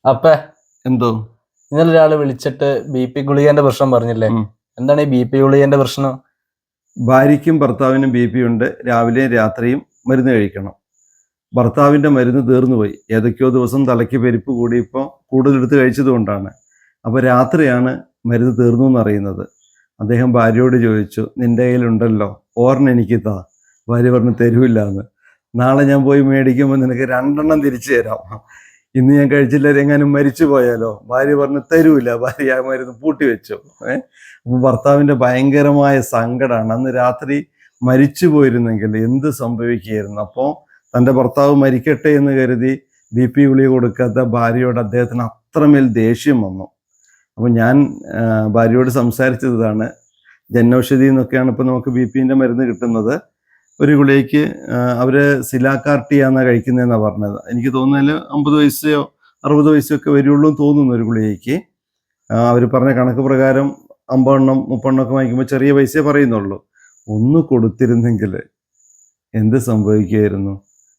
അപ്പ എന്തോ ഇന്നലെ ഒരാള് വിളിച്ചിട്ട് BP ഗുളികന്റെ പ്രശ്നം പറഞ്ഞില്ലേ? എന്താണ് ഈ BP ഗുളികന്റെ പ്രശ്നം? ഭാര്യയ്ക്കും ഭർത്താവിനും BP ഉണ്ട്. രാവിലെയും രാത്രിയും മരുന്ന് കഴിക്കണം. ഭർത്താവിൻ്റെ മരുന്ന് തീർന്നുപോയി. ഏതൊക്കെയോ ദിവസം തലയ്ക്ക് പെരുപ്പ് കൂടിയപ്പോൾ കൂടുതലെടുത്ത് കഴിച്ചതുകൊണ്ടാണ്. അപ്പോൾ രാത്രിയാണ് മരുന്ന് തീർന്നു എന്നറിയുന്നത്. അദ്ദേഹം ഭാര്യയോട് ചോദിച്ചു, നിൻ്റെ കയ്യിലുണ്ടല്ലോ, ഒരെണ്ണം എനിക്ക് താ. ഭാര്യ പറഞ്ഞു, തരൂല്ല എന്ന്. നാളെ ഞാൻ പോയി മേടിക്കുമ്പോൾ നിനക്ക് 2 തിരിച്ചു തരാം. ഇന്ന് ഞാൻ കഴിച്ചില്ല, എങ്ങാനും മരിച്ചു പോയാലോ? ഭാര്യ പറഞ്ഞു, തരൂല. ഭാര്യ ആ മരുന്ന് പൂട്ടി വെച്ചു. അപ്പോൾ ഭർത്താവിൻ്റെ ഭയങ്കരമായ സങ്കടമാണ്. അന്ന് രാത്രി മരിച്ചു പോയിരുന്നെങ്കിൽ എന്ത് സംഭവിക്കുകയായിരുന്നു? അപ്പോൾ തൻ്റെ ഭർത്താവ് മരിക്കട്ടെ എന്ന് കരുതി BP ഗുളിക കൊടുക്കാത്ത ഭാര്യയോട് അദ്ദേഹത്തിന് അത്രമേൽ ദേഷ്യം വന്നു. അപ്പോൾ ഞാൻ ഭാര്യയോട് സംസാരിച്ചതാണ്, ജനൌഷധി എന്നൊക്കെയാണ് ഇപ്പോൾ നമുക്ക് BPൻ്റെ മരുന്ന് കിട്ടുന്നത്. ഒരു ഗുളികയ്ക്ക് അവർ സിലാകാർട്ടിയാണ് കഴിക്കുന്നതെന്നാണ് പറഞ്ഞത്. എനിക്ക് തോന്നുന്നതിൽ 50 പൈസയോ 60 പൈസയോ ഒക്കെ വരുള്ളൂ എന്ന് തോന്നുന്നു ഒരു ഗുളികയ്ക്ക്. അവർ പറഞ്ഞ കണക്ക് പ്രകാരം 50 എണ്ണം 30 എണ്ണം ഒക്കെ വാങ്ങിക്കുമ്പോൾ ചെറിയ പൈസയെ പറയുന്നുള്ളൂ. ഒന്ന് കൊടുത്തിരുന്നെങ്കിൽ എന്ത് സംഭവിക്കുമായിരുന്നു?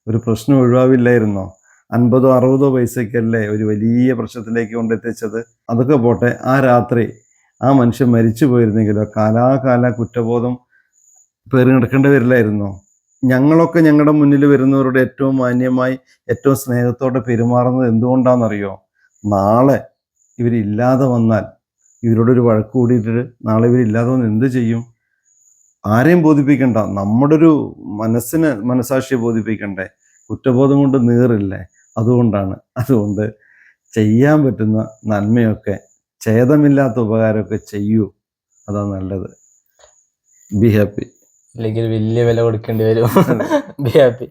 ഒരു പ്രശ്നം ഒഴിവാവില്ലായിരുന്നോ? 50 60 പൈസയ്ക്കല്ലേ ഒരു വലിയ പ്രശ്നത്തിലേക്ക് കൊണ്ടെത്തിച്ചത്. അതൊക്കെ പോട്ടെ, ആ രാത്രി ആ മനുഷ്യൻ മരിച്ചു പോയിരുന്നെങ്കിലോ കാലാകാല കുറ്റബോധം പേര് കിടക്കേണ്ടി വരില്ലായിരുന്നോ? ഞങ്ങളൊക്കെ ഞങ്ങളുടെ മുന്നിൽ വരുന്നവരോട് ഏറ്റവും മാന്യമായി ഏറ്റവും സ്നേഹത്തോടെ പെരുമാറുന്നത് എന്തുകൊണ്ടാണെന്നറിയോ? നാളെ ഇവരില്ലാതെ വന്നാൽ, ഇവരോടൊരു വഴക്ക് കൂടിയിട്ട് നാളെ ഇവരില്ലാതെ വന്ന് എന്ത് ചെയ്യും? ആരെയും ബോധിപ്പിക്കണ്ട, നമ്മുടെ ഒരു മനസാക്ഷിയെ ബോധിപ്പിക്കണ്ടേ? കുറ്റബോധം കൊണ്ട് നീറില്ലേ? അതുകൊണ്ട് ചെയ്യാൻ പറ്റുന്ന നന്മയൊക്കെ, ഛേദമില്ലാത്ത ഉപകാരമൊക്കെ ചെയ്യൂ. അതാ നല്ലത്. Be happy. അല്ലെങ്കിൽ വലിയ വില കൊടുക്കേണ്ടി വരും. Be happy.